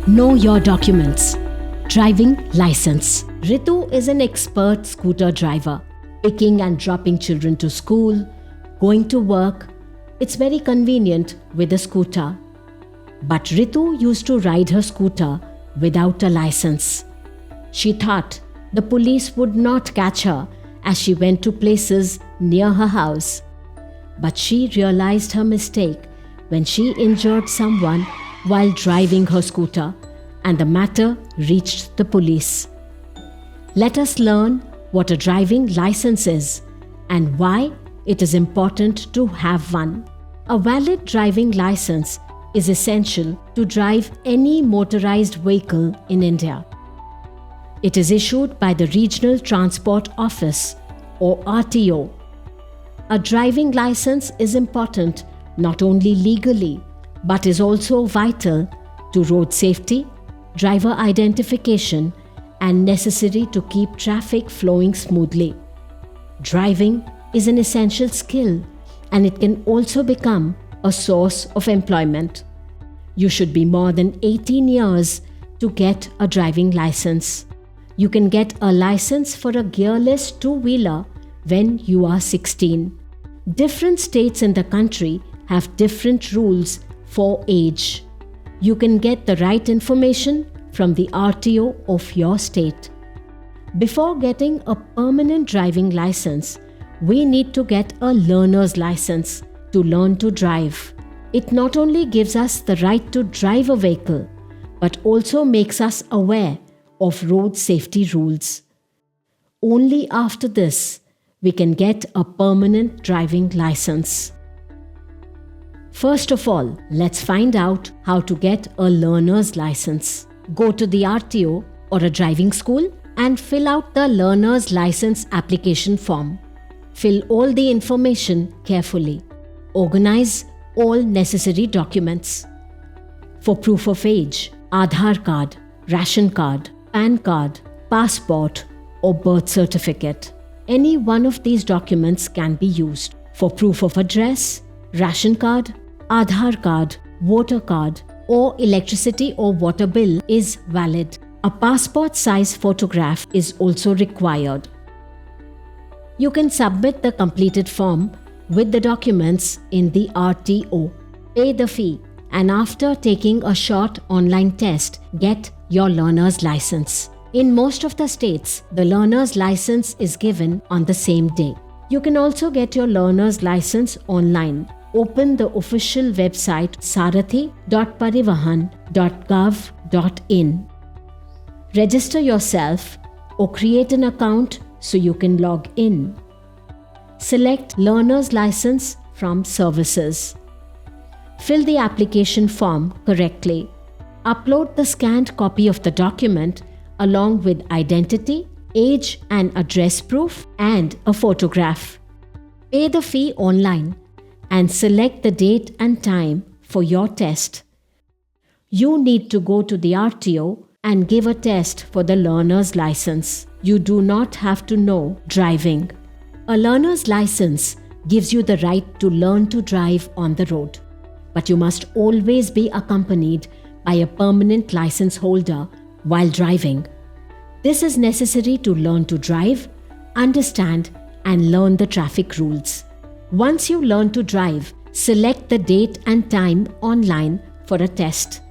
Know your documents. Driving license. Ritu is an expert scooter driver, picking and dropping children to school, going to work. It's very convenient with a scooter. But Ritu used to ride her scooter without a license. She thought the police would not catch her as she went to places near her house. But she realized her mistake when she injured someone while driving her scooter, and the matter reached the police. Let us learn what a driving license is and why it is important to have one. A valid driving license is essential to drive any motorized vehicle in India. It is issued by the Regional Transport Office or RTO. A driving license is important not only legally but is also vital to road safety, driver identification, and necessary to keep traffic flowing smoothly. Driving is an essential skill and it can also become a source of employment. You should be more than 18 years to get a driving license. You can get a license for a gearless two-wheeler when you are 16. Different states in the country have different rules for age. You can get the right information from the RTO of your state. Before getting a permanent driving license, we need to get a learner's license to learn to drive. It not only gives us the right to drive a vehicle, but also makes us aware of road safety rules. Only after this, we can get a permanent driving license. First of all, let's find out how to get a learner's license. Go to the RTO or a driving school and fill out the learner's license application form. Fill all the information carefully. Organize all necessary documents. For proof of age, Aadhaar card, ration card, PAN card, passport, or birth certificate. Any one of these documents can be used. For proof of address, ration card, Aadhaar card, voter card, or electricity or water bill is valid. A passport size photograph is also required. You can submit the completed form with the documents in the RTO. Pay the fee and after taking a short online test, get your learner's license. In most of the states, the learner's license is given on the same day. You can also get your learner's license online. Open the official website sarathi.parivahan.gov.in. Register yourself or create an account so you can log in. Select Learner's License from Services. Fill the application form correctly. Upload the scanned copy of the document along with identity, age and address proof and a photograph. Pay the fee online and select the date and time for your test. You need to go to the RTO and give a test for the learner's license. You do not have to know driving. A learner's license gives you the right to learn to drive on the road, but you must always be accompanied by a permanent license holder while driving. This is necessary to learn to drive, understand, and learn the traffic rules. Once you learn to drive, select the date and time online for a test.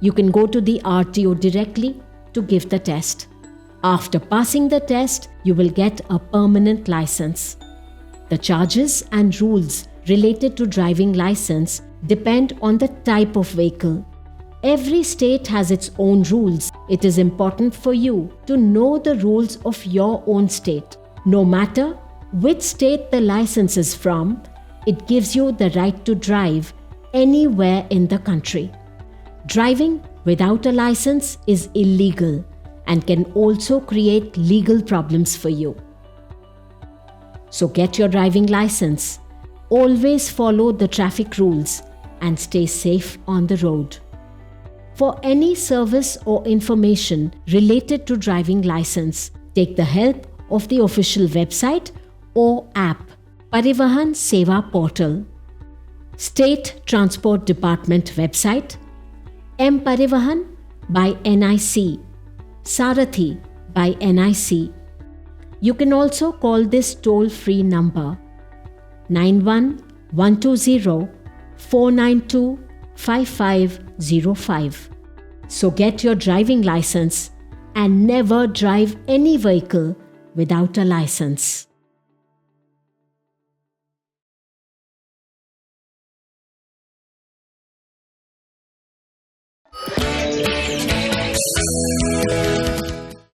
You can go to the RTO directly to give the test. After passing the test, you will get a permanent license. The charges and rules related to driving license depend on the type of vehicle. Every state has its own rules. It is important for you to know the rules of your own state. No matter which state the license is from, it gives you the right to drive anywhere in the country. Driving without a license is illegal and can also create legal problems for you. So get your driving license. Always follow the traffic rules and stay safe on the road. For any service or information related to driving license, take the help of the official website or app, Parivahan Seva Portal, State Transport Department website, mparivahan.gov.in by NIC, Sarathi by NIC. You can also call this toll-free number 91-120 492 5505. So get your driving license and never drive any vehicle without a license.